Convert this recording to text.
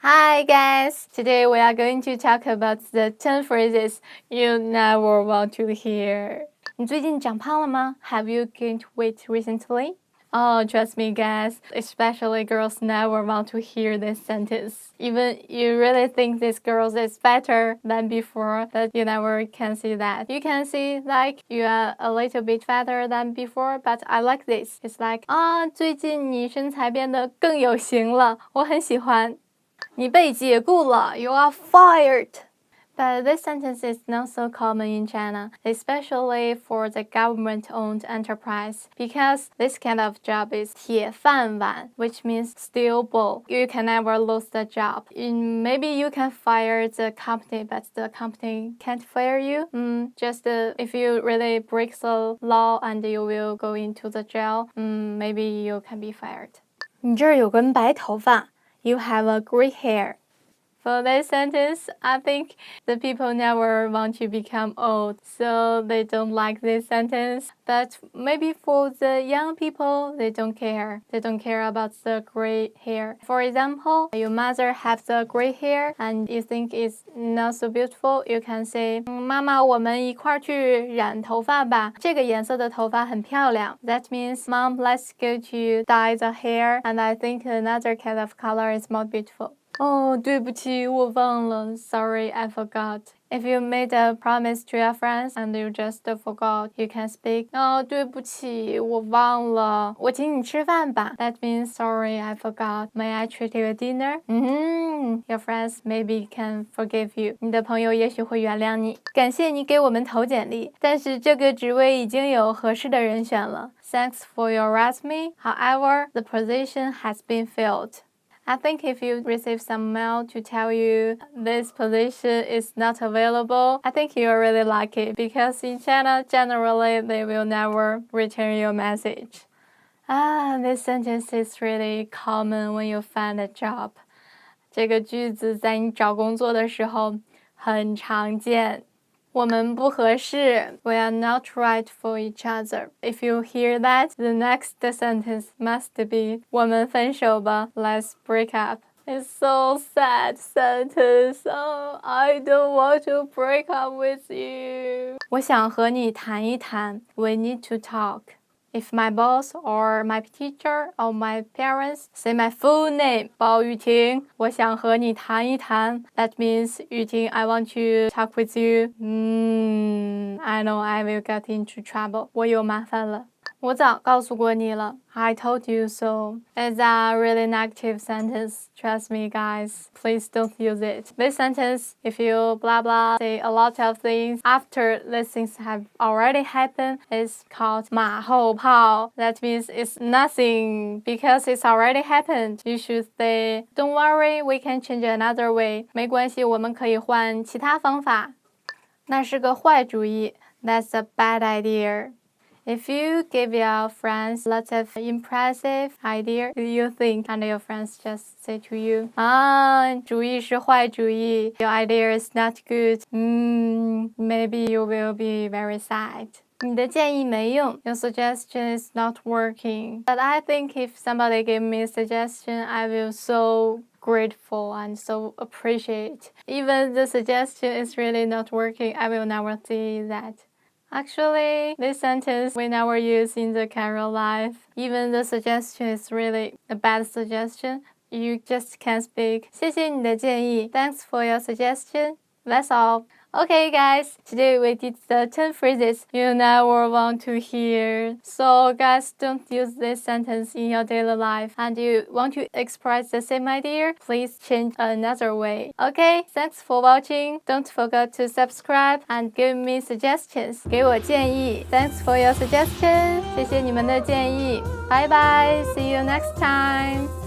Hi guys! Today we are going to talk about the 10 phrases you never want to hear. 你最近长胖了吗? Have you gained weight recently? Oh, trust me guys, especially girls never want to hear this sentence. Even you really think this girl is better than before, but you never can see that. You can see like you are a little bit fatter than before, but I like this. It's like, 最近你身材变得更有型了，我很喜欢。你被解雇了 You are fired. But this sentence is not so common in China, especially for the government-owned enterprise, because this kind of job is 铁饭碗, which means stable. You can never lose the job. Maybe you can fire the company, but the company can't fire you. Just if you really break the law and you will go into the jail, maybe you can be fired. 你这儿有根白头发 You have a gray hair. For this sentence, I think the people never want to become old, so they don't like this sentence. But maybe for the young people, they don't care. They don't care about the gray hair. For example, your mother has the gray hair and you think it's not so beautiful, you can say, 妈妈，我们一块儿去染头发吧，这个颜色的头发很漂亮。That means, Mom, let's go to dye the hair, and I think another kind of color is more beautiful. 对不起，我忘了 Sorry, I forgot. If you made a promise to your friends and you just forgot, you can speak, 对不起，我忘了，我请你吃饭吧。That means, sorry, I forgot. May I treat you a dinner? Your friends maybe can forgive you. 你的朋友也许会原谅你。感谢你给我们投简历，但是这个职位已经有合适的人选了。Thanks for your resume. However, the position has been filled. I think if you receive some mail to tell you this position is not available, I think you're really lucky because in China, generally, they will never return your message. This sentence is really common when you find a job. 这个句子在你找工作的时候很常见。我们不合适 We are not right for each other. If you hear that, the next sentence must be 我们分手吧 Let's break up. It's so sad sentence. I don't want to break up with you. 我想和你谈一谈 We need to talk. If my boss or my teacher or my parents say my full name, 包玉婷，我想和你谈一谈。That means 玉婷 I want to talk with you. I know I will get into trouble. 我有麻烦了。我早告诉过你了 I told you so. It's a really negative sentence. Trust me, guys. Please don't use it. This sentence, if you blah blah say a lot of things after these things have already happened, is called 马后炮. That means it's nothing because it's already happened. You should say, don't worry, we can change another way. 没关系，我们可以换其他方法。那是个坏主意. That's a bad idea. If you give your friends lots of impressive idea, you think and your friends just say to you, 主意是坏主意 Your idea is not good. Maybe you will be very sad. 你的建议没用 Your suggestion is not working. But I think if somebody give me a suggestion, I will so grateful and so appreciate. Even the suggestion is really not working, I will never say that. Actually, this sentence we never use in the real life. Even the suggestion is really a bad suggestion. You just can't speak. 谢谢你的建议 Thanks for your suggestion. That's all. Okay, guys. Today we did the 10 phrases you never want to hear. So, guys, don't use this sentence in your daily life. And you want to express the same idea? Please change another way. Okay, thanks for watching. Don't forget to subscribe and give me suggestions. 给我建议 Thanks for your suggestion. 谢谢你们的建议 Bye bye. See you next time.